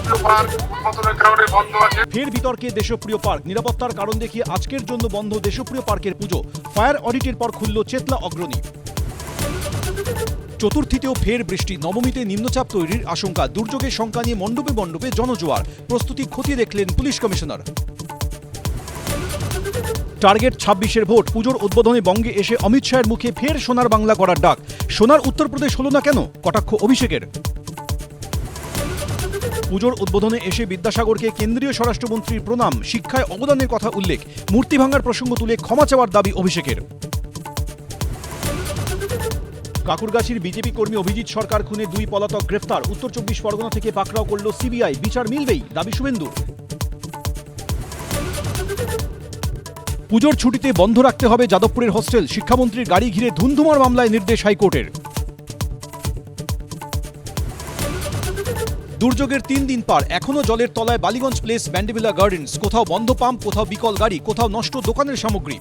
দেশপ্রিয় park উন্মোচনের কারণে বন্ধ আছে। ফের বিতর্কে দেশপ্রিয় পার্ক, নিরাপত্তার কারণ দেখিয়ে আজকের জন্য বন্ধ দেশপ্রিয় পার্কের পুজো। ফায়ার অডিটের পর খুলল চেতলা অগ্রণী। চতুর্থীতেও ফের বৃষ্টি, নবমীতে নিম্নচাপ তৈরির আশঙ্কা। দুর্যোগের শঙ্কা নিয়ে মণ্ডপে মণ্ডপে জনজোয়ার, প্রস্তুতি খতিয়ে দেখলেন পুলিশ কমিশনার। টার্গেট 26-এর ভোট, পুজোর উদ্বোধনে বঙ্গে এসে অমিত শাহের মুখে ফের সোনার বাংলা করার ডাক। সোনার উত্তরপ্রদেশ হলো না কেন, কটাক্ষ অভিষেকের। পুজোর উদ্বোধনে এসে বিদ্যাসাগরকে কেন্দ্রীয় স্বরাষ্ট্রমন্ত্রীর প্রণাম, শিক্ষায় অবদানের কথা উল্লেখ। মূর্তি ভাঙার প্রসঙ্গ তুলে ক্ষমা চাওয়ার দাবি অভিষেকের। কাকুরগাছির বিজেপি কর্মী অভিজিৎ সরকার খুনে 2 পলাতক গ্রেফতার। উত্তর 24 পরগনা থেকে পাকড়াও করল সিবিআই, বিচার মিলবেই দাবি শুভেন্দুর। পুজোর ছুটিতে বন্ধ রাখতে হবে যাদবপুরের হোস্টেল, শিক্ষামন্ত্রীর গাড়ি ঘিরে ধুন্ধুমার মামলায় নির্দেশ হাইকোর্টের। দুর্যোগের 3 দিন পার, এখনো জলের তলায় বালিগঞ্জ প্লেস, ব্যান্ডেভিলা গার্ডেন্স। কোথাও বন্ধ পাম্প, কোথাও বিকল গাড়ি, কোথাও নষ্ট দোকানের সামগ্রী।